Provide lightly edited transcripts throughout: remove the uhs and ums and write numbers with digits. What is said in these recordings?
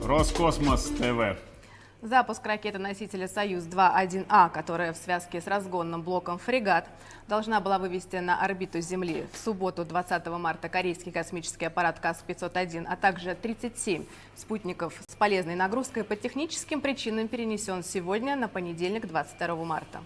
Роскосмос ТВ. Запуск ракеты-носителя «Союз 2.1а», которая в связке с разгонным блоком «Фрегат» должна была вывести на орбиту Земли в субботу 20 марта корейский космический аппарат CAS500-1, а также 37 спутников с полезной нагрузкой, по техническим причинам перенесен сегодня на понедельник 22 марта.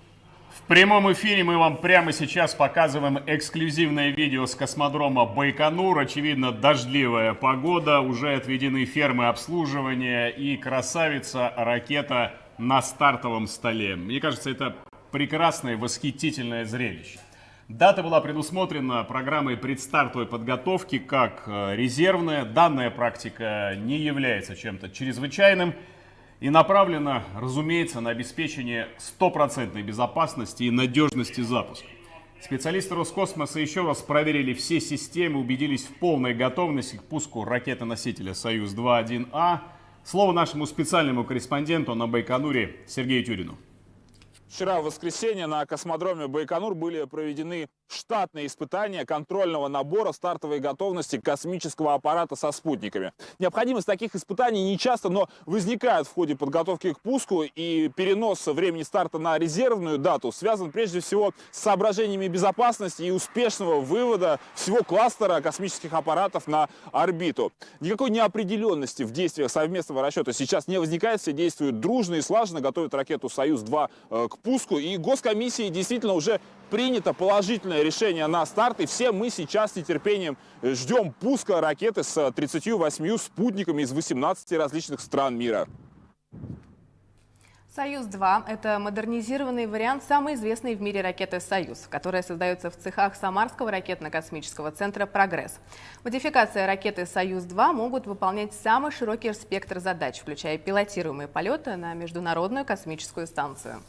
В прямом эфире мы вам прямо сейчас показываем эксклюзивное видео с космодрома Байконур. Очевидно, дождливая погода, уже отведены фермы обслуживания и красавица ракета на стартовом столе. Мне кажется, это прекрасное, восхитительное зрелище. Дата была предусмотрена программой предстартовой подготовки как резервная. Данная практика не является чем-то чрезвычайным и направлена, разумеется, на обеспечение стопроцентной безопасности и надежности запуска. Специалисты Роскосмоса еще раз проверили все системы, убедились в полной готовности к пуску ракеты-носителя «Союз 2.1а». Слово нашему специальному корреспонденту на Байконуре Сергею Тюрину. Вчера в воскресенье на космодроме Байконур были проведены штатные испытания контрольного набора стартовой готовности космического аппарата со спутниками. Необходимость таких испытаний нечасто, но возникает в ходе подготовки к пуску, и перенос времени старта на резервную дату связан прежде всего с соображениями безопасности и успешного вывода всего кластера космических аппаратов на орбиту. Никакой неопределенности в действиях совместного расчета сейчас не возникает, все действуют дружно и слаженно, готовят ракету «Союз-2» к пуску, и госкомиссией действительно уже принято положительное решение на старт, и все мы сейчас с нетерпением ждем пуска ракеты с 38 спутниками из 18 различных стран мира. «Союз-2» – это модернизированный вариант самой известной в мире ракеты «Союз», которая создается в цехах Самарского ракетно-космического центра «Прогресс». Модификации ракеты «Союз-2» могут выполнять самый широкий спектр задач, включая пилотируемые полеты на Международную космическую станцию.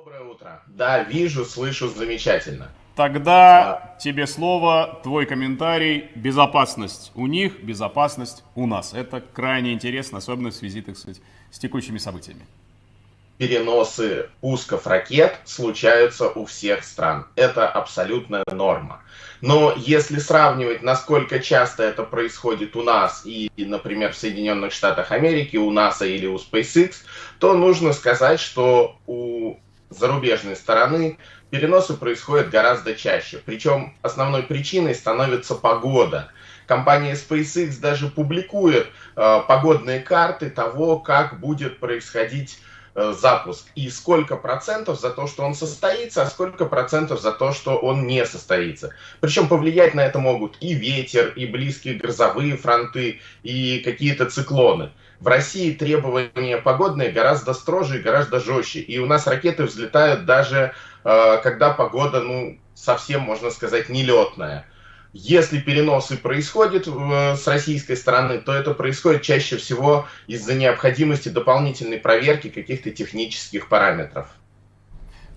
Доброе утро. Да, вижу, слышу замечательно. Тогда тебе слово, твой комментарий. Безопасность у них, безопасность у нас. Это крайне интересно, особенно в связи, так сказать, с текущими событиями. Переносы пусков ракет случаются у всех стран. Это абсолютная норма. Но если сравнивать, насколько часто это происходит у нас и, например, в Соединенных Штатах Америки, у НАСА или у SpaceX, то нужно сказать, что у зарубежной стороны переносы происходят гораздо чаще. Причем основной причиной становится погода. Компания SpaceX даже публикует погодные карты того, как будет происходить запуск. И сколько процентов за то, что он состоится, а сколько процентов за то, что он не состоится. Причем повлиять на это могут и ветер, и близкие грозовые фронты, и какие-то циклоны. В России требования погодные гораздо строже и гораздо жестче. И у нас ракеты взлетают даже когда погода, совсем, можно сказать, нелетная. Если переносы происходят с российской стороны, то это происходит чаще всего из-за необходимости дополнительной проверки каких-то технических параметров.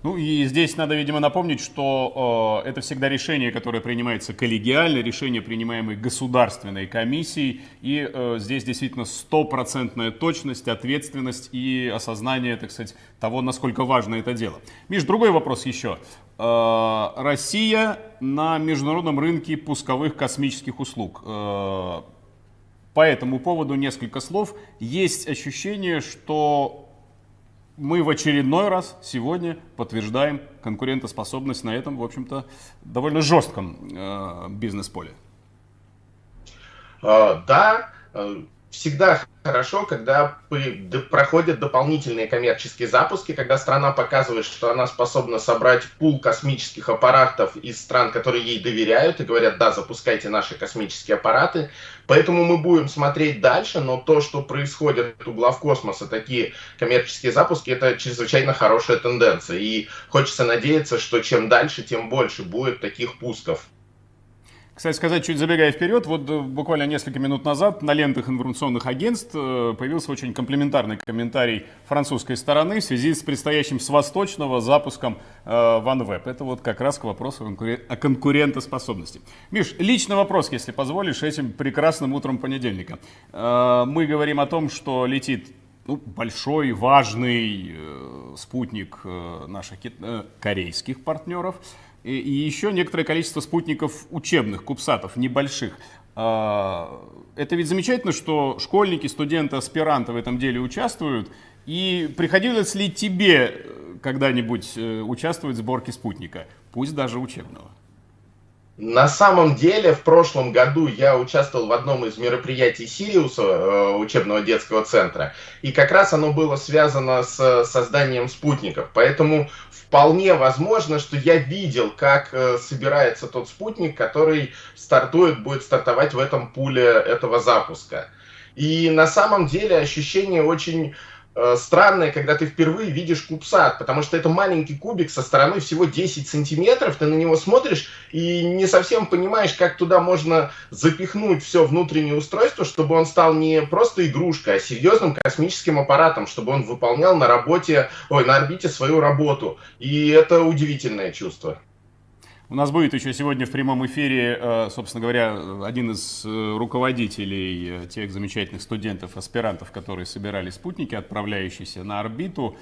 Ну и здесь надо, видимо, напомнить, что это всегда решение, которое принимается коллегиально, решение, принимаемое государственной комиссией. И здесь действительно стопроцентная точность, ответственность и осознание, так сказать, того, насколько важно это дело. Миш, другой вопрос еще. Россия на международном рынке пусковых космических услуг. По этому поводу несколько слов. Есть ощущение, что мы в очередной раз сегодня подтверждаем конкурентоспособность на этом, в общем-то, довольно жестком бизнес-поле. Да, всегда хорошо, когда проходят дополнительные коммерческие запуски, когда страна показывает, что она способна собрать пул космических аппаратов из стран, которые ей доверяют, и говорят: да, запускайте наши космические аппараты. Поэтому мы будем смотреть дальше, но то, что происходит у главкосмоса, такие коммерческие запуски, это чрезвычайно хорошая тенденция. И хочется надеяться, что чем дальше, тем больше будет таких пусков. Кстати сказать, чуть забегая вперед, вот буквально несколько минут назад на лентах информационных агентств появился очень комплиментарный комментарий французской стороны в связи с предстоящим с восточного запуском OneWeb. Это вот как раз к вопросу о конкурентоспособности. Миш, личный вопрос, если позволишь, этим прекрасным утром понедельника. Мы говорим о том, что летит большой, важный спутник наших корейских партнеров. И еще некоторое количество спутников учебных, кубсатов, небольших. Это ведь замечательно, что школьники, студенты, аспиранты в этом деле участвуют. И приходилось ли тебе когда-нибудь участвовать в сборке спутника, пусть даже учебного? На самом деле, в прошлом году я участвовал в одном из мероприятий Сириуса, учебного детского центра, и как раз оно было связано с созданием спутников. Поэтому вполне возможно, что я видел, как собирается тот спутник, который будет стартовать в этом пуле этого запуска. И на самом деле ощущение очень странное, когда ты впервые видишь кубсат, потому что это маленький кубик со стороны всего 10 сантиметров, ты на него смотришь и не совсем понимаешь, как туда можно запихнуть все внутреннее устройство, чтобы он стал не просто игрушкой, а серьезным космическим аппаратом, чтобы он выполнял на орбите свою работу. И это удивительное чувство. У нас будет еще сегодня в прямом эфире, собственно говоря, один из руководителей тех замечательных студентов, аспирантов, которые собирали спутники, отправляющиеся на орбиту.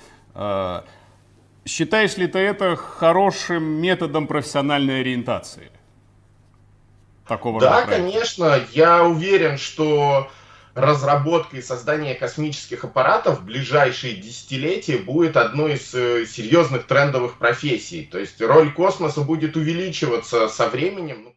Считаешь ли ты это хорошим методом профессиональной ориентации? Да, конечно. Я уверен, что разработка и создание космических аппаратов в ближайшие десятилетия будет одной из серьезных трендовых профессий. То есть роль космоса будет увеличиваться со временем.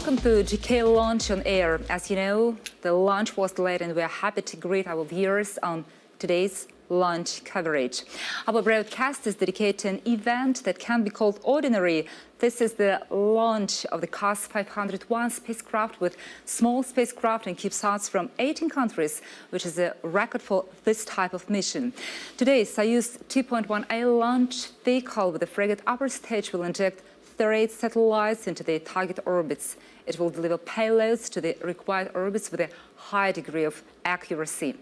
welcome to GK Launch on Air. As you know, the launch was delayed and we are happy to greet our viewers on today's launch coverage. Our broadcast is dedicated to an event that can be called ordinary. This is the launch of the CAS500-1 spacecraft with small spacecraft and CubeSats from 18 countries, which is a record for this type of mission. Today, Soyuz 2.1a launch vehicle with the Fregat upper stage will inject 38 satellites into their target orbits. It will deliver payloads to the required orbits with a high degree of accuracy.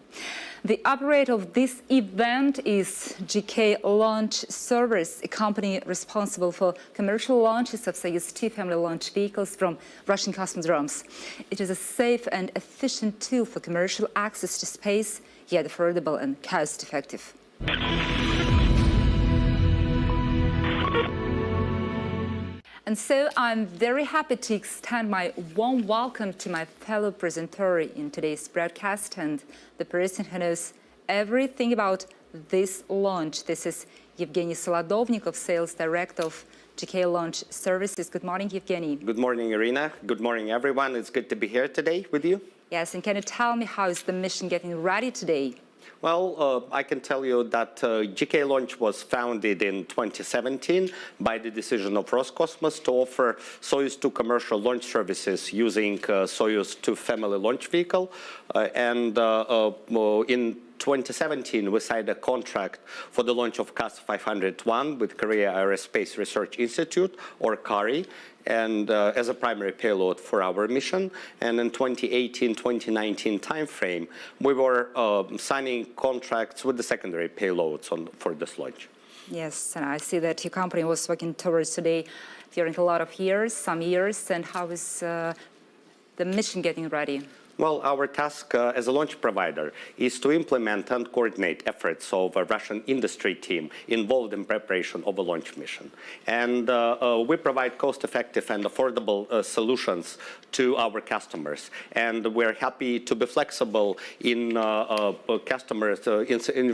The operator of this event is GK Launch Service, a company responsible for commercial launches of Soyuz 2 family launch vehicles from Russian cosmodromes. It is a safe and efficient tool for commercial access to space, yet affordable and cost-effective. And so I'm very happy to extend my warm welcome to my fellow presenter in today's broadcast and the person who knows everything about this launch. This is Evgeny Solodovnikov, Sales Director of GK Launch Services. Good morning, Evgeny. Good morning, Irina. Good morning, everyone. It's good to be here today with you. Yes, and can you tell me how is the mission getting ready today? Well, I can tell you that GK Launch was founded in 2017 by the decision of Roscosmos to offer Soyuz 2 commercial launch services using Soyuz 2 family launch vehicle. In 2017, we signed a contract for the launch of CAS500-1 with Korea Aerospace Research Institute, or KARI, and as a primary payload for our mission. And in 2018-2019 timeframe, we were signing contracts with the secondary payloads for this launch. Yes, and I see that your company was working towards today during a lot of years, some years. And how is the mission getting ready? Well, our task as a launch provider is to implement and coordinate efforts of a Russian industry team involved in preparation of a launch mission. And we provide cost-effective and affordable solutions to our customers. And we're happy to be flexible in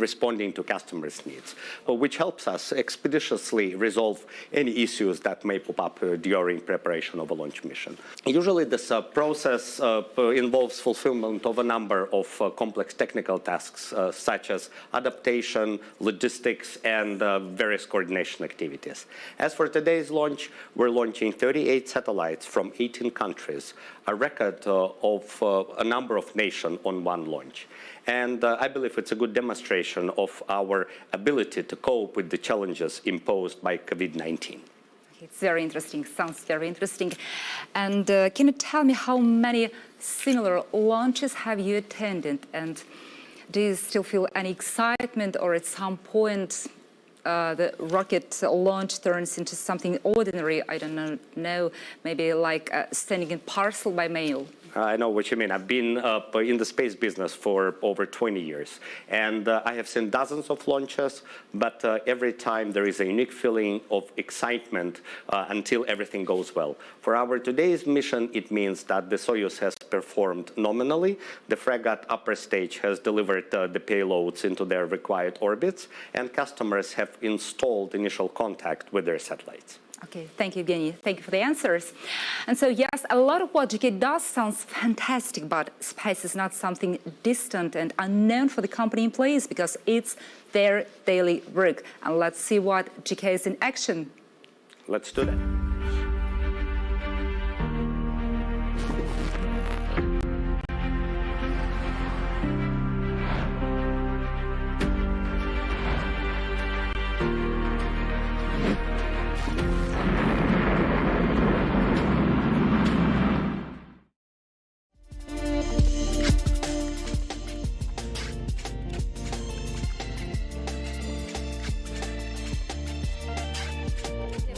responding to customers' needs, which helps us expeditiously resolve any issues that may pop up during preparation of a launch mission. Usually this process involves fulfillment of a number of complex technical tasks, such as adaptation, logistics, and various coordination activities. As for today's launch, we're launching 38 satellites from 18 countries, a record of a number of nations on one launch. And I believe it's a good demonstration of our ability to cope with the challenges imposed by COVID-19. It's very interesting, sounds very interesting. And can you tell me how many similar launches have you attended? And do you still feel any excitement, or at some point the rocket launch turns into something ordinary? I don't know, maybe like sending a parcel by mail? I know what you mean. I've been in the space business for over 20 years, and I have seen dozens of launches, but every time there is a unique feeling of excitement until everything goes well. For our today's mission, it means that the Soyuz has performed nominally, the Fregat upper stage has delivered the payloads into their required orbits, and customers have installed initial contact with their satellites. Okay, thank you, Evgeny. Thank you for the answers. And so, yes, a lot of what GK does sounds fantastic, but space is not something distant and unknown for the company employees because it's their daily work. And let's see what GK is in action. Let's do that.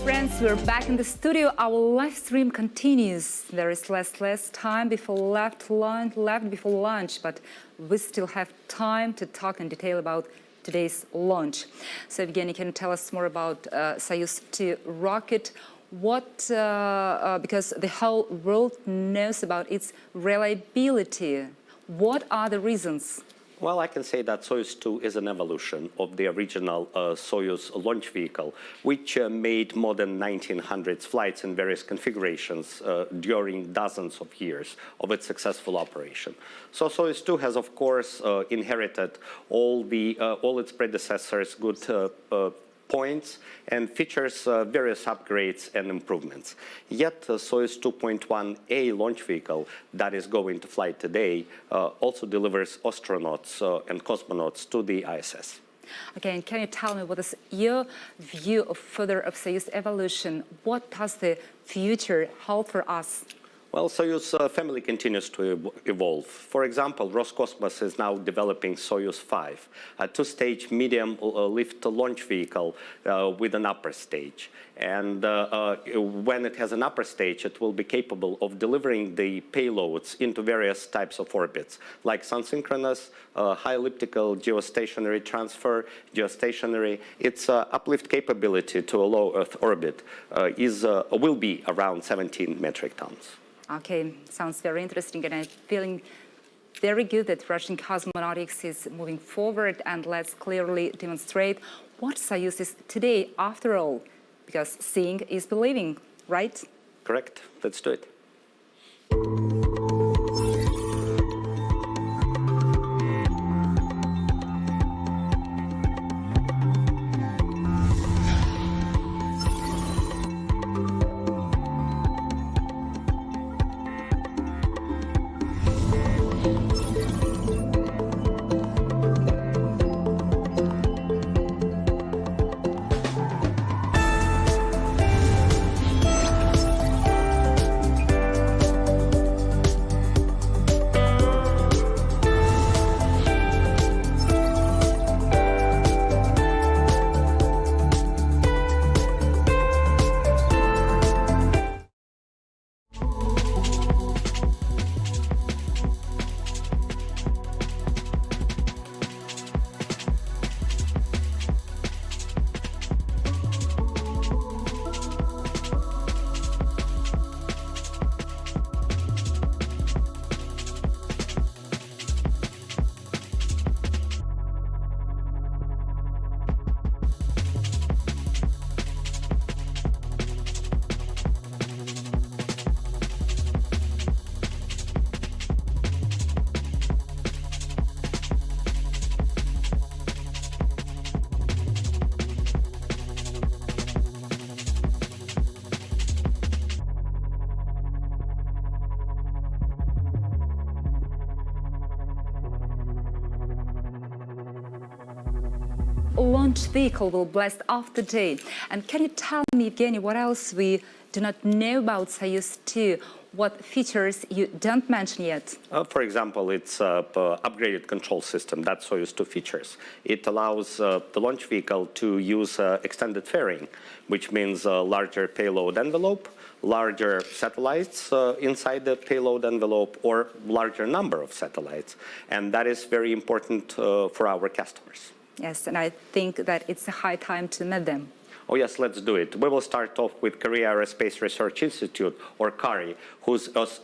Friends, we're back in the studio. Our live stream continues. There is less time before left before lunch, but we still have time to talk in detail about today's launch. So, Evgeny, can you tell us more about Soyuz 2 rocket? Because the whole world knows about its reliability. What are the reasons Well, I can say that Soyuz 2 is an evolution of the original Soyuz launch vehicle, which made more than 1900 flights in various configurations during dozens of years of its successful operation. So Soyuz 2 has, of course, inherited all its predecessors' good points and features various upgrades and improvements. Yet Soyuz 2.1a launch vehicle that is going to fly today also delivers astronauts and cosmonauts to the ISS. Okay, and can you tell me what is your view of Soyuz evolution? What does the future hold for us? Well, Soyuz family continues to evolve. For example, Roscosmos is now developing Soyuz 5, a two-stage medium lift launch vehicle with an upper stage. And when it has an upper stage, it will be capable of delivering the payloads into various types of orbits, like sun-synchronous, high elliptical, geostationary transfer, geostationary. Its uplift capability to a low Earth orbit will be around 17 metric tons. Okay, sounds very interesting, and I'm feeling very good that Russian cosmonautics is moving forward, and let's clearly demonstrate what Soyuz is today after all, because seeing is believing, right? Correct. Let's do it. Launch vehicle will blast off today. And can you tell me, Evgeny, what else we do not know about Soyuz 2? What features you don't mention yet? For example, it's upgraded control system that Soyuz 2 features. It allows the launch vehicle to use extended fairing, which means a larger payload envelope, larger satellites inside the payload envelope, or larger number of satellites. And that is very important for our customers. Yes, and I think that it's a high time to meet them. Oh yes, let's do it. We will start off with Korea Aerospace Research Institute, or KARI, whose Earth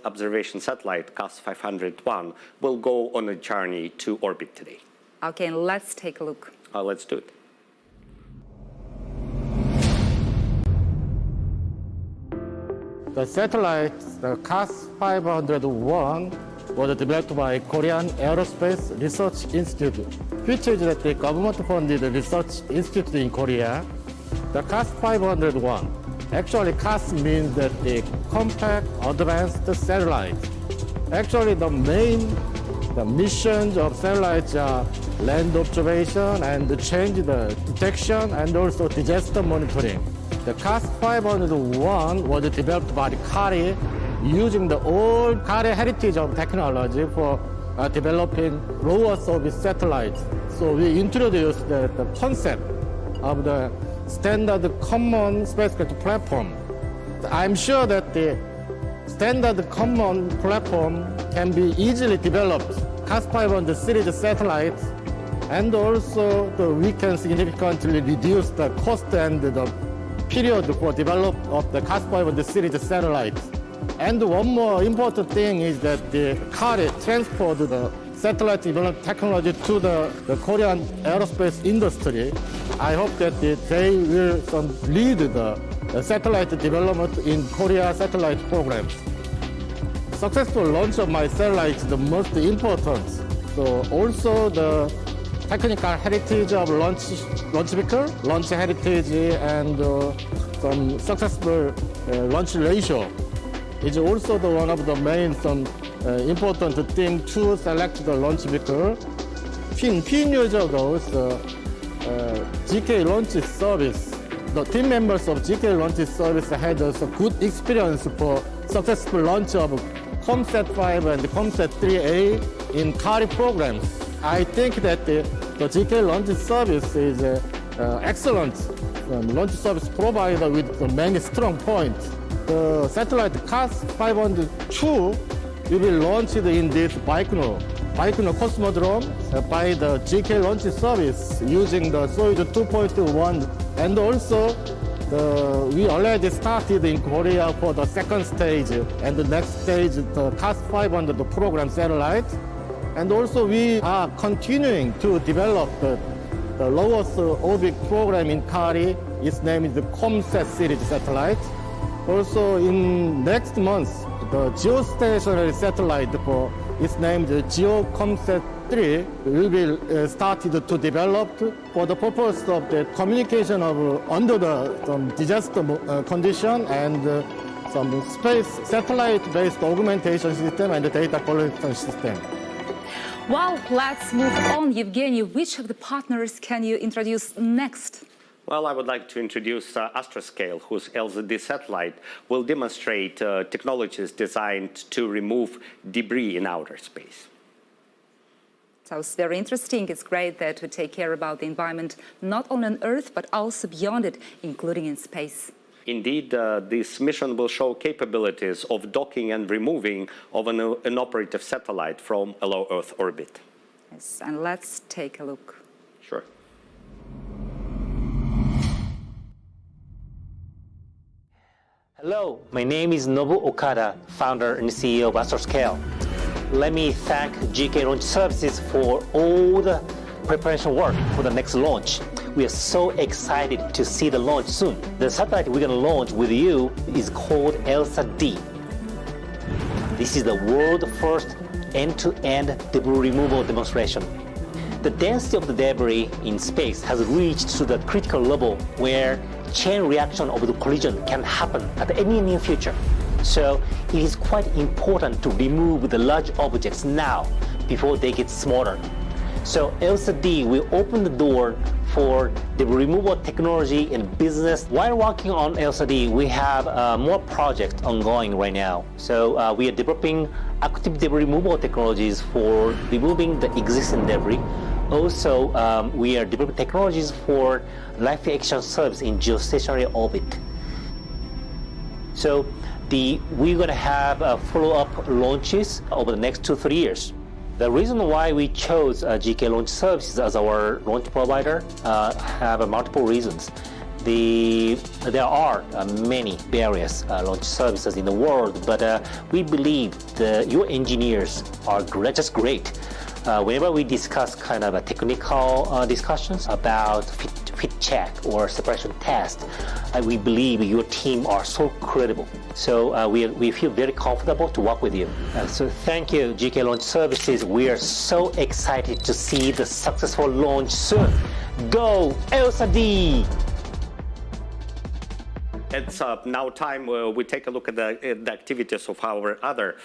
observation satellite, CAS500-1, will go on a journey to orbit today. Okay, let's take a look. Let's do it. The satellite, the CAS500-1, was developed by Korean Aerospace Research Institute, which is the government-funded research institute in Korea. The CAS500-1, actually CAS means that the compact advanced satellite. Actually, the missions of satellites are land observation and change the detection and also disaster monitoring. The CAS500-1 was developed by KARI using the old KARI heritage of technology for developing low Earth orbit satellites. So we introduced the concept of the standard common spacecraft platform. I'm sure that the standard common platform can be easily developed, CAS500 series satellites, and also we can significantly reduce the cost and the period for development of the CAS500 series satellites. And one more important thing is that the KARI transport the satellite development technology to the Korean aerospace industry. I hope that they will lead the satellite development in Korea satellite programs. Successful launch of my satellite is the most important. So also the technical heritage of launch vehicle, launch heritage, and some successful launch ratio is also one of the main important thing to select the launch vehicle. Few years ago, GK launch service, the team members of GK launch service had a good experience for successful launch of CAS5 and CAS3-1 in CARI programs. I think that the GK launch service is excellent launch service provider with many strong points. The satellite CAS500-2 will be launched in this Baikonur Cosmodrome by the GK launch service using the Soyuz 2.1, and also we already started in Korea for the second stage, and the next stage, the CAS500 program satellite. And also we are continuing to develop the lowest orbit program in CARI. Its name is the COMSAT series satellite. Also in next month, the geostationary satellite for its name is GeoComSat-3 will be started to develop for the purpose of the communication of under some disaster condition and some space satellite-based augmentation system and data collection system. Well, let's move on. Evgeny, which of the partners can you introduce next? Well, I would like to introduce Astroscale, whose LZD satellite will demonstrate technologies designed to remove debris in outer space. Sounds very interesting. It's great that we take care about the environment, not only on Earth, but also beyond it, including in space. Indeed, this mission will show capabilities of docking and removing of an operative satellite from a low Earth orbit. Yes, and let's take a look. Sure. Hello, my name is Nobu Okada, founder and CEO of Astroscale. Let me thank GK Launch Services for all the preparation work for the next launch. We are so excited to see the launch soon. The satellite we're going to launch with you is called ELSA-D. This is the world's first end-to-end debris removal demonstration. The density of the debris in space has reached to the critical level where chain reaction of the collision can happen at any near future. So it is quite important to remove the large objects now before they get smaller. So ELSA-D will open the door for the removal technology and business. While working on ELSA-D, we have more projects ongoing right now. So we are developing active debris removal technologies for removing the existing debris. Also, we are developing technologies for live action service in geostationary orbit. So we're going to have follow-up launches over the next 2-3 years. The reason why we chose GK Launch Services as our launch provider have multiple reasons. There are many various launch services in the world, but we believe your engineers are just great. Whenever we discuss kind of a technical discussions about fit check or separation test, we believe your team are so credible. So we feel very comfortable to work with you. So thank you, GK Launch Services. We are so excited to see the successful launch soon. Go ELSA-D! It's now time we take a look at the activities of our other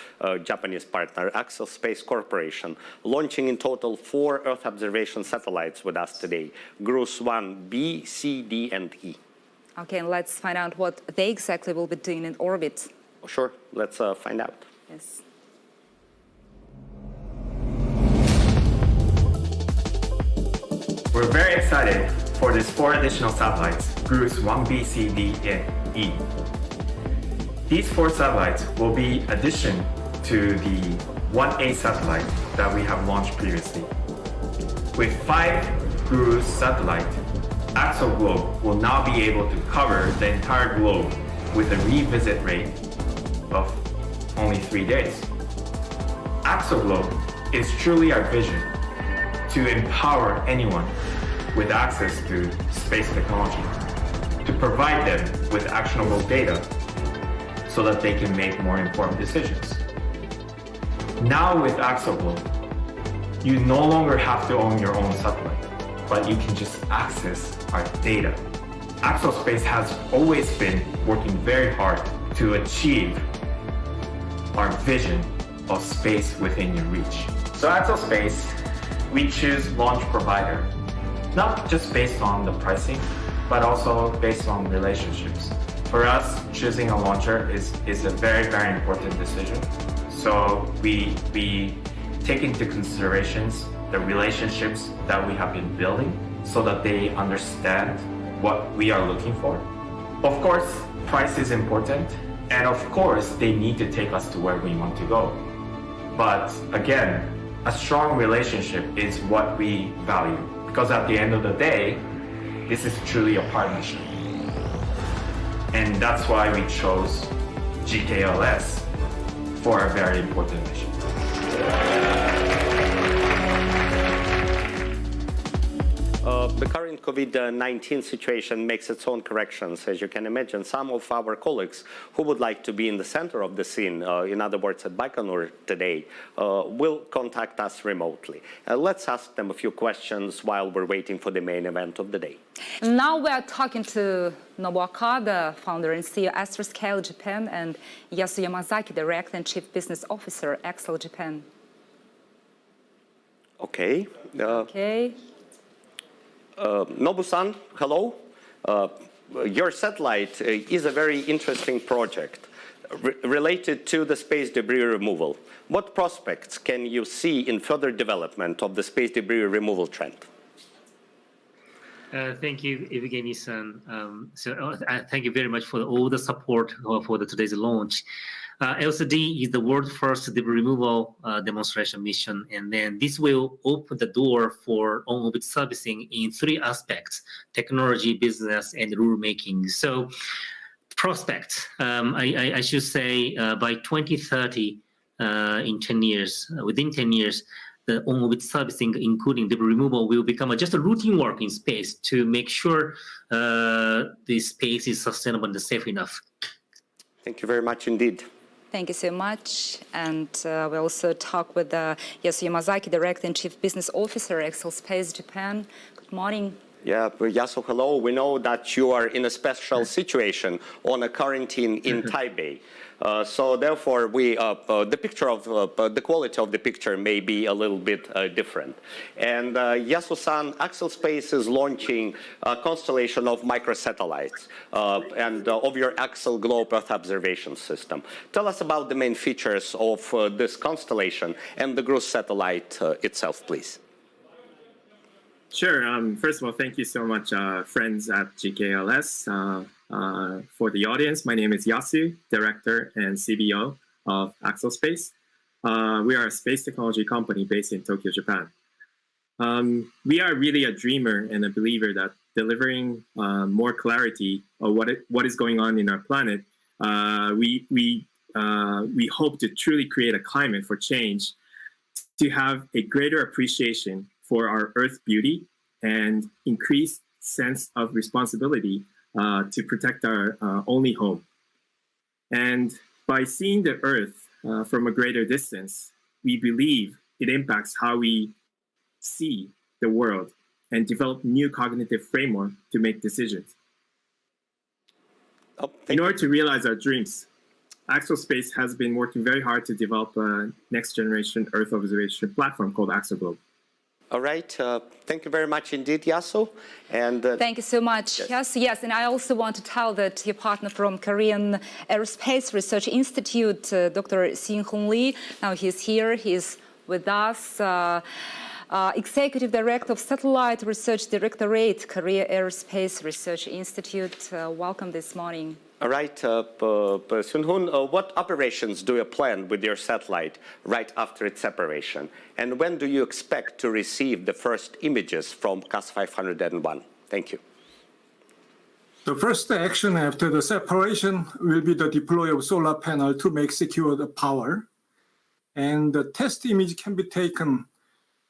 Japanese partner, Axel Space Corporation, launching in total 4 Earth observation satellites with us today, CAS1b, C, D, and E. Okay, and let's find out what they exactly will be doing in orbit. Sure, let's find out. Yes. We're very excited for these 4 additional satellites, CAS1b, C, D, and E. These 4 satellites will be addition to the 1A satellite that we have launched previously. With 5 CAS satellites, Axel Globe will now be able to cover the entire globe with a revisit rate of only 3 days. Axel Globe is truly our vision to empower anyone with access to space technology, to provide them with actionable data so that they can make more informed decisions. Now with AxoGlobe, you no longer have to own your own satellite, but you can just access our data. Axospace has always been working very hard to achieve our vision of space within your reach. So Axospace, we choose launch provider, not just based on the pricing, but also based on relationships. For us, choosing a launcher is a very, very important decision. So we take into considerations the relationships that we have been building so that they understand what we are looking for. Of course, price is important, and of course, they need to take us to where we want to go. But again, a strong relationship is what we value, because at the end of the day, this is truly a partnership. And that's why we chose GKLS for a very important mission. The current COVID-19 situation makes its own corrections. As you can imagine, some of our colleagues who would like to be in the center of the scene, in other words, at Baikonur today, will contact us remotely. Let's ask them a few questions while we're waiting for the main event of the day. Now we are talking to Nobuo Okada, founder and CEO, Astroscale Japan, and Yasu Yamazaki, Director and Chief Business Officer, Axel Japan. Okay. Okay. Nobu-san, hello. Your satellite is a very interesting project related to the space debris removal. What prospects can you see in further development of the space debris removal trend? Thank you, Evgeny-san. Thank you very much for all the support for today's launch. LCD is the world's first debris removal demonstration mission, and then this will open the door for on-orbit servicing in three aspects: technology, business, and rulemaking. So, prospects, I should say, by 2030, in 10 years, within 10 years, the on-orbit servicing, including debris removal, will become just a routine work in space to make sure the space is sustainable and safe enough. Thank you very much indeed. Thank you so much. And we also talk with Yasu Yamazaki, Director and Chief Business Officer, Exospace Japan. Good morning. Yeah, Yasu, hello. We know that you are in a special situation on a quarantine in Taipei. So therefore, the picture of the quality of the picture may be a little bit different. And Yasu-san, Axospace is launching a constellation of microsatellites and of your AxoGlobe Earth observation system. Tell us about the main features of this constellation and the GRUS satellite itself, please. Sure. First of all, thank you so much, friends at GKLS. For the audience, my name is Yasu, Director and CBO of Axospace. We are a space technology company based in Tokyo, Japan. We are really a dreamer and a believer that delivering more clarity of what is going on in our planet, we hope to truly create a climate for change, to have a greater appreciation for our Earth beauty and increased sense of responsibility to protect our only home. And by seeing the Earth from a greater distance, we believe it impacts how we see the world and develop new cognitive framework to make decisions. In order to realize our dreams, Axospace has been working very hard to develop a next-generation Earth observation platform called AxoGlobe. All right. Thank you very much indeed, Yasu. And thank you so much. Yes, and I also want to tell that your partner from Korean Aerospace Research Institute, Dr. Sin-Hong Lee, now he's here. He's with us. Executive Director of Satellite Research Directorate, Korea Aerospace Research Institute. Welcome this morning. All right, Sun-Hoon, what operations do you plan with your satellite right after its separation? And when do you expect to receive the first images from CAS500-1? Thank you. The first action after the separation will be the deploy of solar panel to make secure the power. and the test image can be taken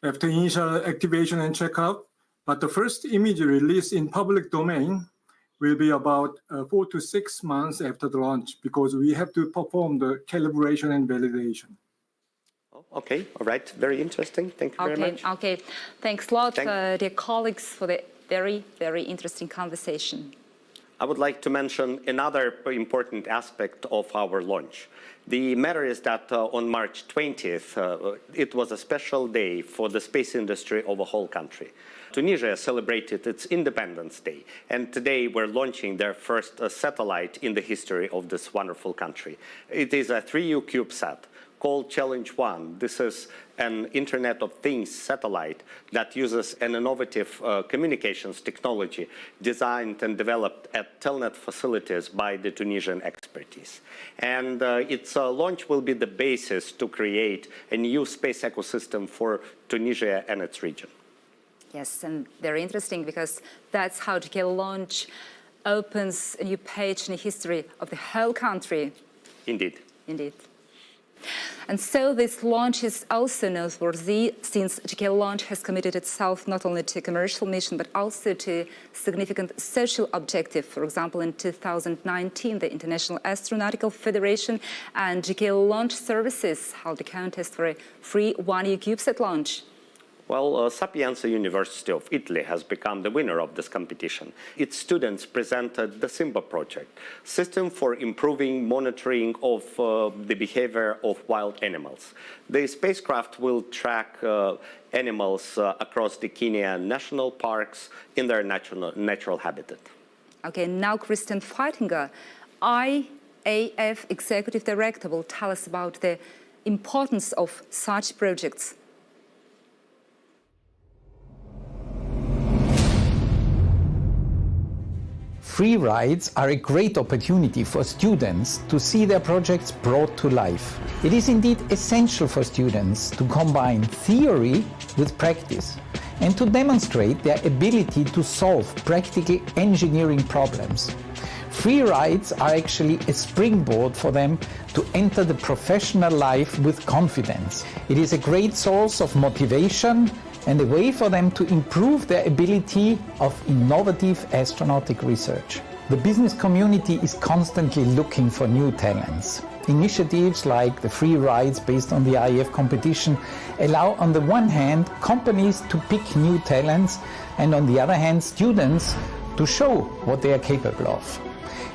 after initial activation and checkout. But the first image released in public domain will be about 4 to 6 months after the launch, because we have to perform the calibration and validation. Okay, all right, very interesting. Thank you very much. Okay, thanks a lot, dear colleagues, for the very, very interesting conversation. I would like to mention another important aspect of our launch. The matter is that on March 20th, it was a special day for the space industry of the whole country. Tunisia celebrated its Independence Day, and today we're launching their first satellite in the history of this wonderful country. It is a 3U CubeSat called Challenge 1. This is an Internet of Things satellite that uses an innovative communications technology designed and developed at Telnet facilities by the Tunisian expertise. And its launch will be the basis to create a new space ecosystem for Tunisia and its region. Yes, and very interesting, because that's how GK launch opens a new page in the history of the whole country. Indeed. Indeed. And so this launch is also noteworthy, since GK launch has committed itself not only to commercial mission, but also to significant social objective. For example, in 2019, the International Astronautical Federation and GK Launch Services held a contest for a free 1U CubeSat launch. Well, Sapienza University of Italy has become the winner of this competition. Its students presented the SIMBA project, System for Improving Monitoring of the Behavior of Wild Animals. The spacecraft will track animals across the Kenya national parks in their natural habitat. Okay, now Christian Feitinger, IAF Executive Director, will tell us about the importance of such projects. Free rides are a great opportunity for students to see their projects brought to life. It is indeed essential for students to combine theory with practice and to demonstrate their ability to solve practical engineering problems. Free rides are actually a springboard for them to enter the professional life with confidence. It is a great source of motivation and a way for them to improve their ability of innovative astronautic research. The business community is constantly looking for new talents. Initiatives like the free rides based on the IAF competition allow, on the one hand, companies to pick new talents, and on the other hand, students to show what they are capable of.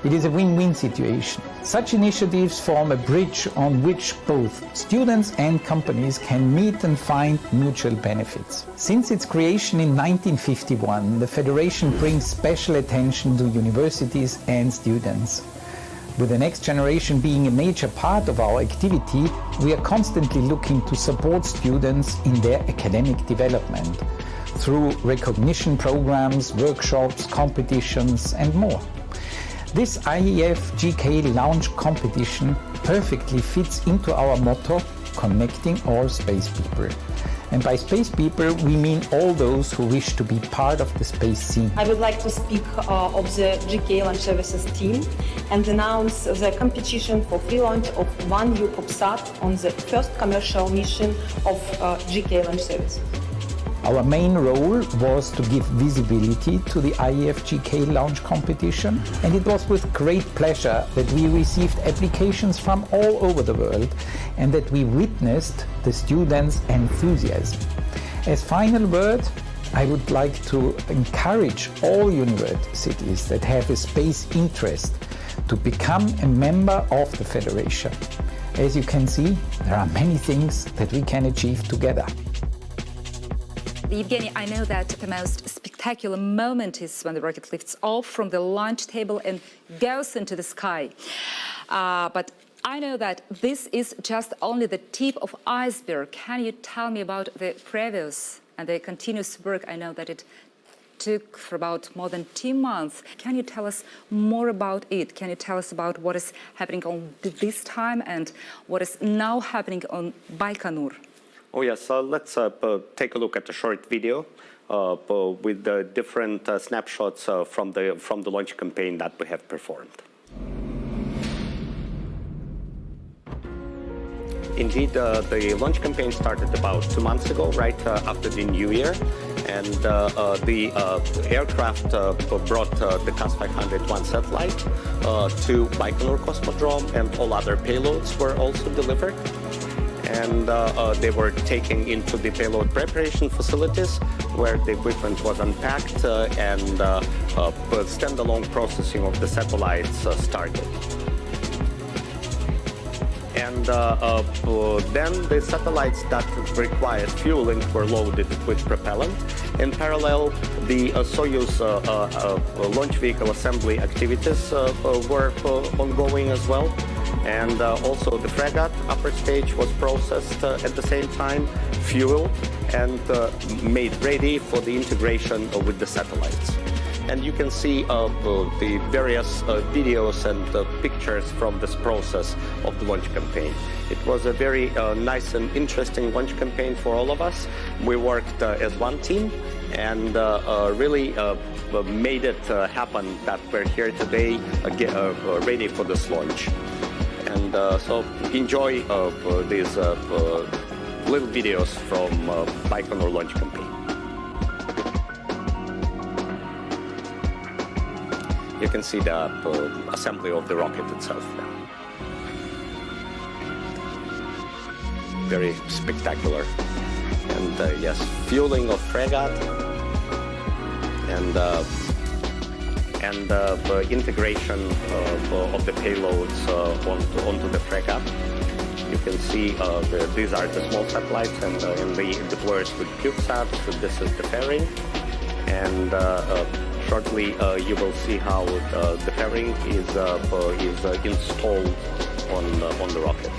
It is a win-win situation. Such initiatives form a bridge on which both students and companies can meet and find mutual benefits. Since its creation in 1951, the Federation brings special attention to universities and students. With the next generation being a major part of our activity, we are constantly looking to support students in their academic development through recognition programs, workshops, competitions, and more. This IAF GK launch competition perfectly fits into our motto, connecting all space people. And by space people, we mean all those who wish to be part of the space scene. I would like to speak of the GK Launch Services team and announce the competition for free launch of 1U CubeSat on the first commercial mission of GK Launch Services. Our main role was to give visibility to the IAF GK launch competition, and it was with great pleasure that we received applications from all over the world and that we witnessed the students' enthusiasm. As final word, I would like to encourage all universities that have a space interest to become a member of the Federation. As you can see, there are many things that we can achieve together. Evgeny, I know that the most spectacular moment is when the rocket lifts off from the launch table and goes into the sky. But I know that this is just only the tip of iceberg. Can you tell me about the previous and the continuous work? I know that it took for about more than 2 months. Can you tell us more about it? Can you tell us about what is happening on this time and what is now happening on Baikonur? Oh yes, let's take a look at a short video with the different snapshots from the launch campaign that we have performed. Indeed, the launch campaign started about 2 months ago, right after the New Year. And the aircraft brought the CAS500-1 satellite to Baikonur Cosmodrome, and all other payloads were also delivered. And they were taken into the payload preparation facilities, where the equipment was unpacked and standalone processing of the satellites started. And then the satellites that required fueling were loaded with propellant. In parallel, the Soyuz launch vehicle assembly activities were ongoing as well. And also the Fregat upper stage was processed at the same time, fueled, and made ready for the integration with the satellites. And you can see the various videos and pictures from this process of the launch campaign. It was a very nice and interesting launch campaign for all of us. We worked as one team and really made it happen that we're here today ready for this launch. And so enjoy these little videos from Baikonur launch campaign. You can see the assembly of the rocket itself now. Very spectacular. And yes, fueling of Fregat and integration of the payloads onto the Fregat. You can see these are the small satellites, and the deployers with CubeSat. So this is the fairing, and shortly you will see how the fairing is installed on the rocket.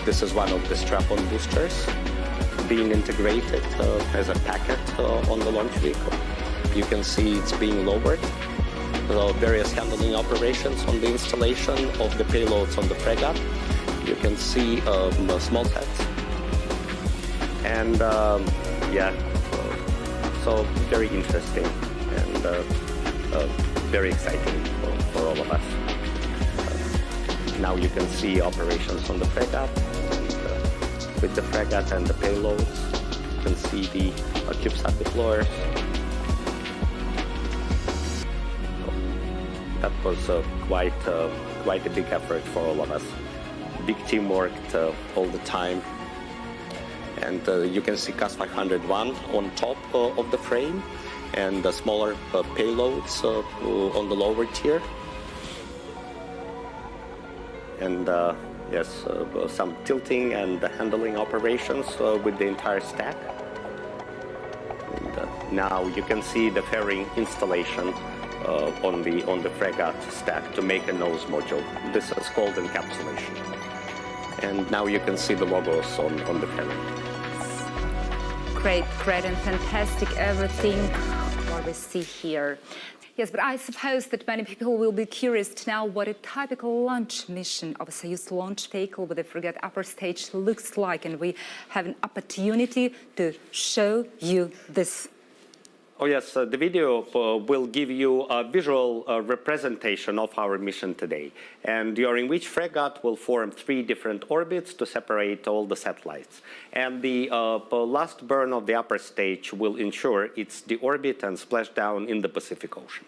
This is one of the strap-on boosters being integrated as a packet on the launch vehicle. You can see it's being lowered. Various handling operations on the installation of the payloads on the Fregat. You can see small sets. And yeah, so very interesting and very exciting for all of us. Now you can see operations on the Fregat. With the Fregat and the payloads, you can see the CubeSat deployers. That was quite a big effort for all of us. Big teamwork all the time. And you can see CAS500-1 on top of the frame, and the smaller payloads on the lower tier. And yes, some tilting and handling operations with the entire stack. And now you can see the fairing installation on the Fregat stack to make a nose module. This is called encapsulation. And now you can see the logos on the fairing. Great and fantastic everything what we see here. Yes, but I suppose that many people will be curious to know what a typical launch mission of a Soyuz launch vehicle with a Fregat upper stage looks like, and we have an opportunity to show you this. Oh yes, the video will give you a visual representation of our mission today, and during which Fregat will form 3 different orbits to separate all the satellites. And the last burn of the upper stage will ensure it's deorbit and splashdown in the Pacific Ocean.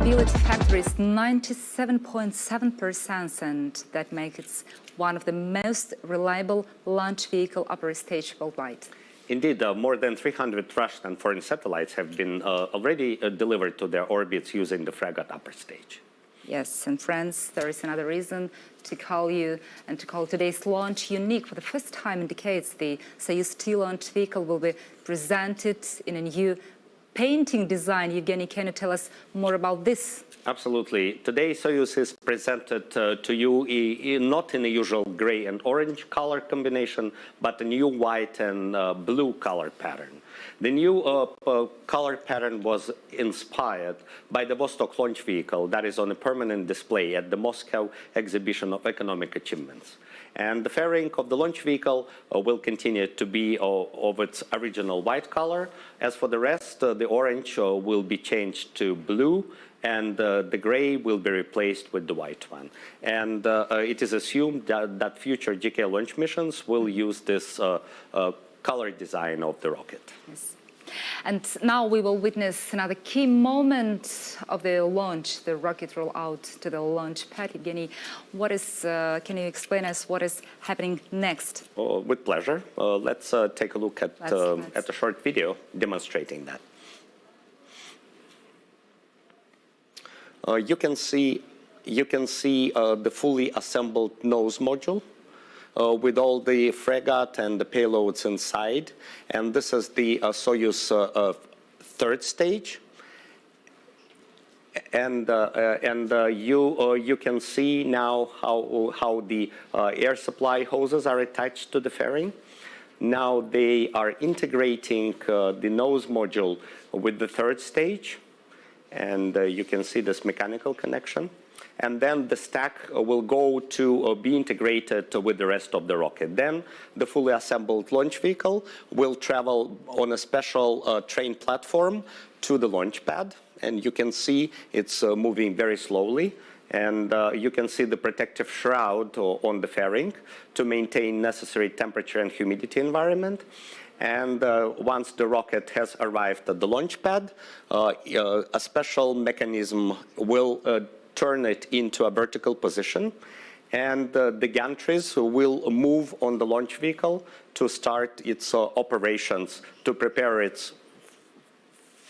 reliability factor is 97.7%, and that makes it one of the most reliable launch vehicle upper stage worldwide. Indeed, more than 300 Russian and foreign satellites have been already delivered to their orbits using the Fregat upper stage. Yes, and friends, there is another reason to call you and to call today's launch unique. For the first time in decades, the Soyuz 2 launch vehicle will be presented in a new painting design. Evgeny, can you tell us more about this? Absolutely. Today, Soyuz is presented to you not in the usual gray and orange color combination, but a new white and blue color pattern. The new color pattern was inspired by the Vostok launch vehicle that is on a permanent display at the Moscow Exhibition of Economic Achievements. And the fairing of the launch vehicle will continue to be of its original white color. As for the rest, the orange will be changed to blue, and the gray will be replaced with the white one. And it is assumed that future GK launch missions will use this color design of the rocket. Yes. And now we will witness another key moment of the launch, the rocket roll out to the launch pad. Evgeny, can you explain us what is happening next? With pleasure. Let's take a look at a short video demonstrating that. You can see the fully assembled nose module with all the Fregat and the payloads inside, and this is the Soyuz third stage. And you can see now how the air supply hoses are attached to the fairing. Now they are integrating the nose module with the third stage. And you can see this mechanical connection. And then the stack will go to be integrated with the rest of the rocket. Then the fully assembled launch vehicle will travel on a special train platform to the launch pad. And you can see it's moving very slowly. And you can see the protective shroud on the fairing to maintain necessary temperature and humidity environment. And once the rocket has arrived at the launch pad, a special mechanism will turn it into a vertical position. And the gantries will move on the launch vehicle to start its operations to prepare it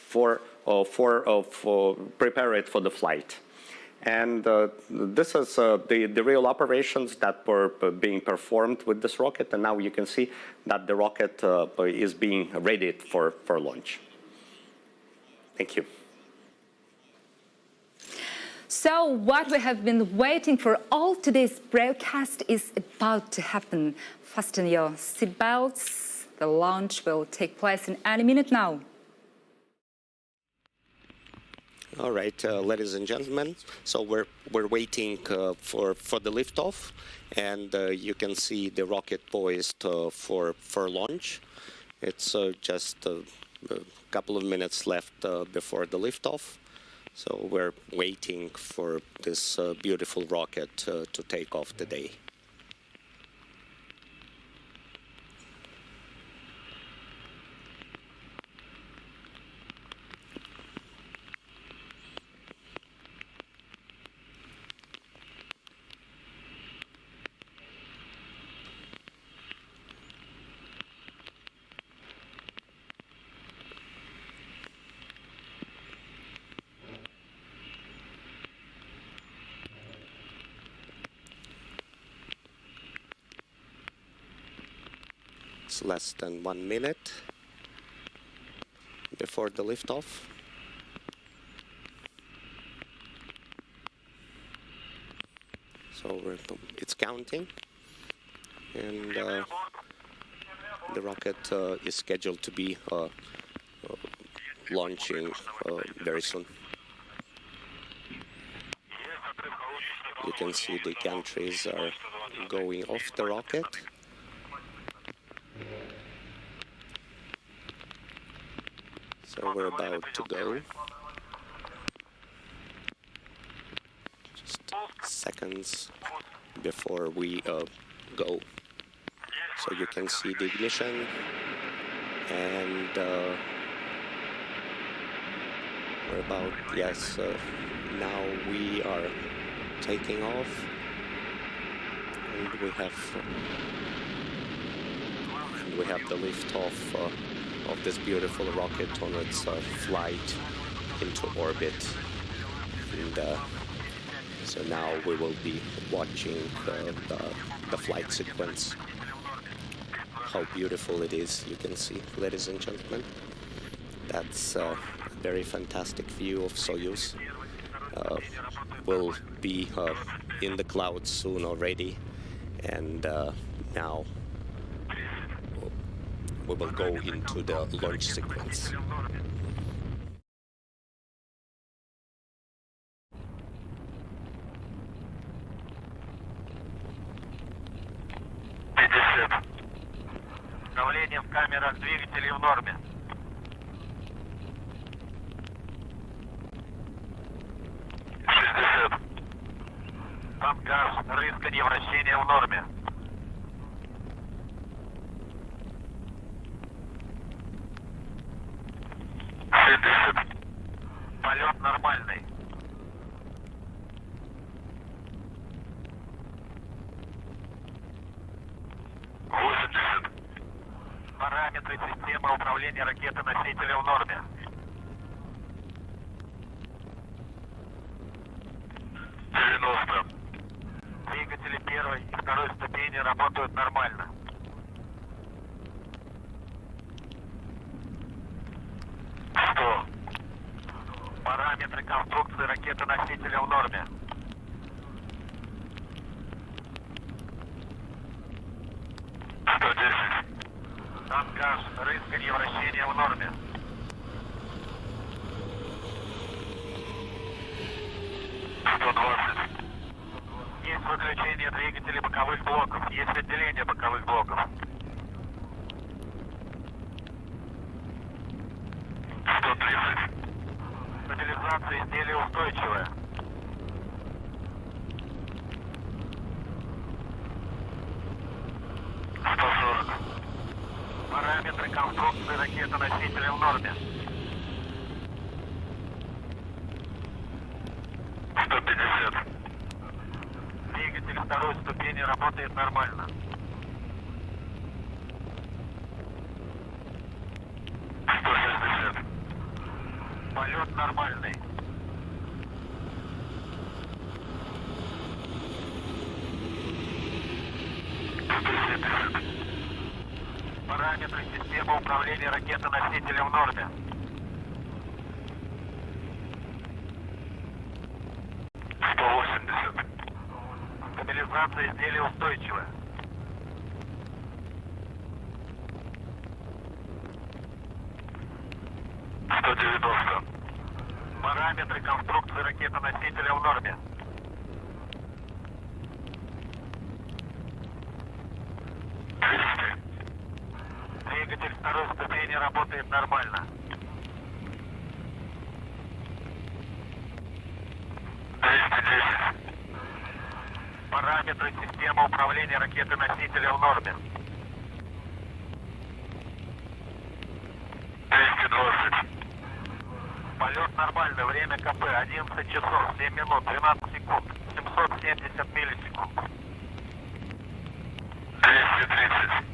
for the flight. And this is the real operations that were being performed with this rocket. And now you can see that the rocket is being readied for launch. Thank you. So what we have been waiting for all today's broadcast is about to happen. Fasten your seatbelts. The launch will take place in any minute now. All right, ladies and gentlemen, so we're waiting for the liftoff, and you can see the rocket poised for launch. It's just a couple of minutes left before the liftoff, so we're waiting for this beautiful rocket to take off today. It's less than 1 minute before the liftoff. So it's counting, and the rocket is scheduled to be launching very soon. You can see the gantries are going off the rocket. So we're about to go. Just seconds before we go. So you can see the ignition and We're about, yes, now we are taking off, and we have the lift-off of this beautiful rocket on its flight into orbit. And so now we will be watching the flight sequence. How beautiful it is, you can see, ladies and gentlemen. That's a very fantastic view of Soyuz. We'll be in the clouds soon already, and now we will go into the launch sequence. Давление в камерах двигателей в норме. 60. Танкаж, рысканье, вращение в норме. 60. Полет нормальный. 80. Параметры системы управления ракетой-носителя в норме. 90. Двигатели первой и второй ступени работают нормально. 100. Параметры конструкции ракеты-носителя в норме. 110. Танкаж, рысканье, вращение в норме. 120. Есть выключение двигателей боковых блоков. Есть отделение боковых блоков. 130. Стабилизация изделия устойчивая. 140. Параметры конструкции ракеты-носителя в норме. 150. Двигатель второй ступени работает нормально. 160. Полет нормальный. 170. Параметры системы управления ракетой-носителем в норме. 180. Стабилизация изделия устойчивая. 190. Параметры конструкции ракеты-носителя в норме. 200. Двигатель второй ступени работает нормально. 210. Параметры системы управления ракетой-носителя в норме. 220. Полет нормальный. Время КП 11 часов 7 минут 12 секунд 770 миллисекунд. 230.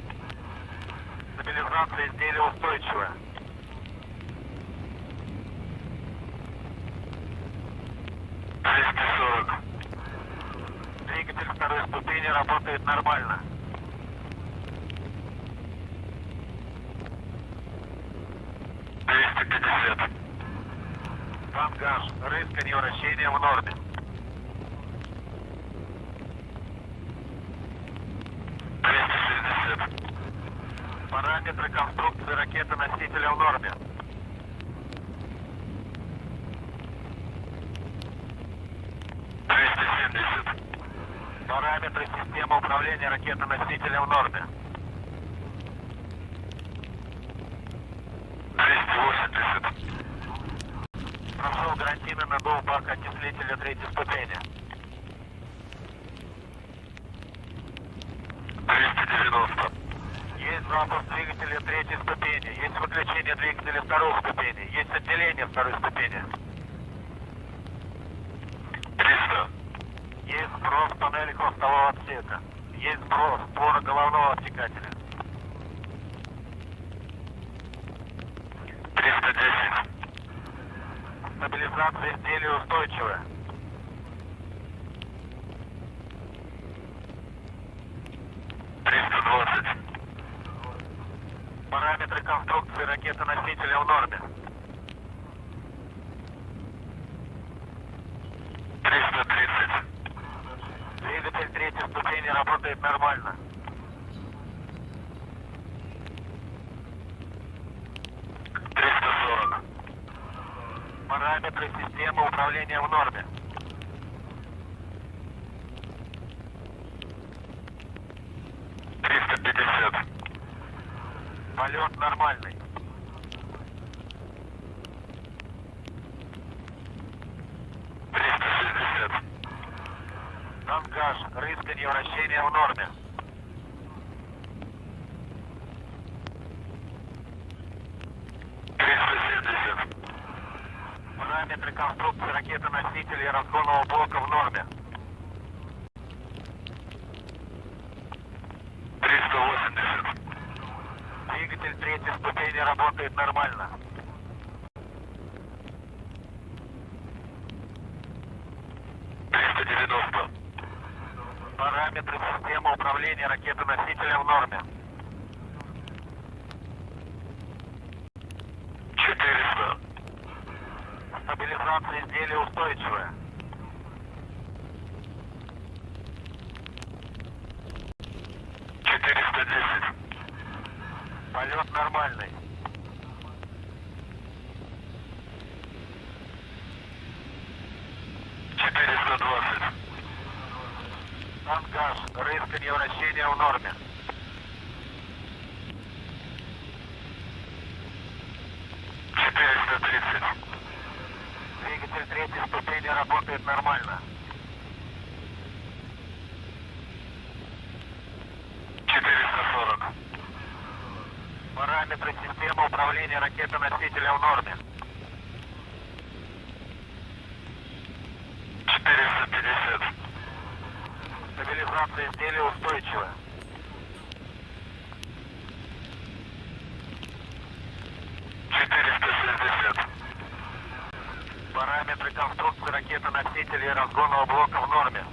Стабилизация изделия устойчивая. 240. Двигатель второй ступени работает нормально. 250. Тангаж, рысканье, вращение в норме. 260. Параметры конструкции ракеты-носителя в норме. 270. Параметры системы управления ракетой-носителя в норме. 280. Прошел гарантийный наддув бака окислителя третьей ступени. 290. Есть запуск двигателя третьей ступени. Есть выключение двигателя второй ступени. Есть отделение второй ступени. 300. Есть сброс панели хвостового отсека. Есть сброс створа головного отсекателя. 310. Стабилизация изделия устойчивая. 320. Параметры конструкции ракеты-носителя в норме. 330. Двигатель третьей ступени работает нормально. 340. Параметры системы управления в норме. 350. Полет нормальный. 360. Тангаж, рысканье, вращение в норме. 370. Параметры конструкции ракеты-носителя и разгонного блока в норме. 380. Двигатель третьей ступени работает нормально. 390. Параметры системы управления ракеты-носителя в норме. 400. Стабилизация изделия устойчивая. 410. Полет нормальный. 420. Тангаж, рысканье, вращение в норме. 430. Двигатель третьей ступени работает нормально. 440. Параметры системы управления ракеты-носителя в норме. 450. Стабилизация изделия устойчивая. 460. Параметры конструкции ракеты-носителя и разгонного блока в норме.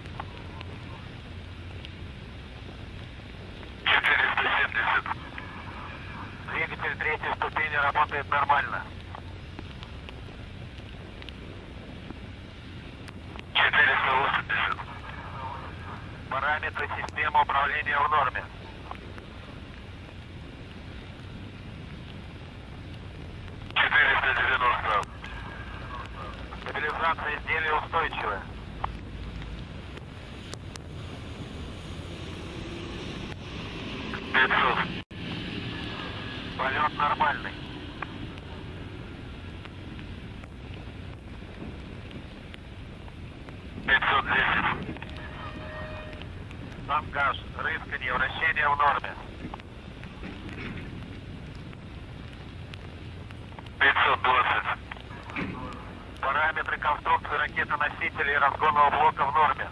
470. Двигатель третьей ступени работает нормально. 480. Параметры системы управления в норме. 490. Стабилизация изделия устойчивая. 500. Полет нормальный. 510. Тангаж, рысканье, вращение в норме. 520. Параметры конструкции ракеты-носителя и разгонного блока в норме.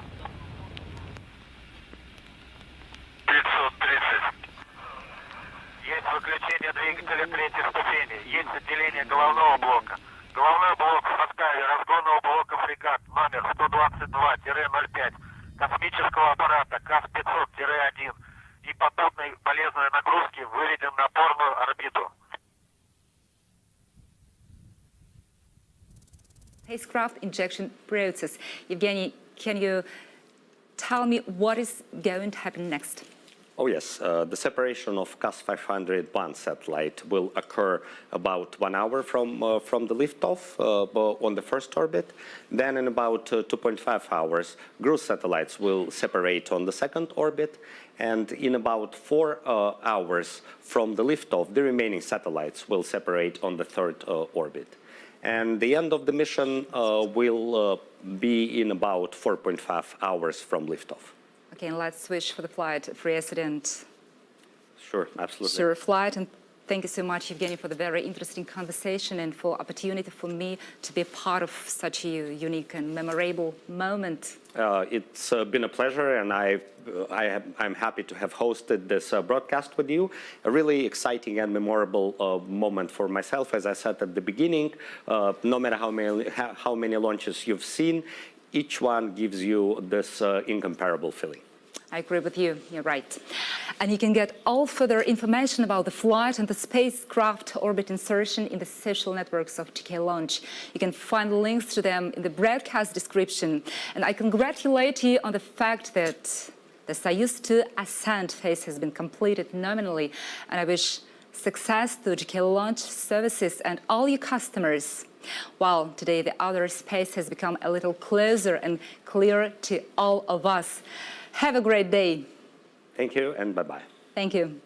530. Есть выключение двигателя третьей ступени. Есть отделение головного блока. Головной блок в составе разгонного блока «Фрегат» номер 122-05 космического аппарата CAS500-1 и попутной полезной нагрузки выведен на опорную орбиту. Spacecraft injection process. Evgeny, can you tell me what is going to happen next? Oh yes, the separation of CAS500-1 satellite will occur about 1 hour from the liftoff on the first orbit. Then in about 2.5 hours, cruise satellites will separate on the second orbit. And in about 4 hours from the liftoff, the remaining satellites will separate on the third orbit. And the end of the mission will be in about 4.5 hours from liftoff. Okay, and let's switch for the flight. President. Sure, absolutely. Sure, flight and Thank you so much, Evgeny, for the very interesting conversation and for opportunity for me to be part of such a unique and memorable moment. It's been a pleasure, and I'm happy to have hosted this broadcast with you. A really exciting and memorable moment for myself. As I said at the beginning, no matter how many launches you've seen, each one gives you this incomparable feeling. I agree with you, you're right. And you can get all further information about the flight and the spacecraft orbit insertion in the social networks of GK Launch. You can find links to them in the broadcast description. And I congratulate you on the fact that the Soyuz 2 ascent phase has been completed nominally. And I wish success to GK Launch services and all your customers. While today the outer space has become a little closer and clearer to all of us. Have a great day. Thank you, and bye-bye. Thank you.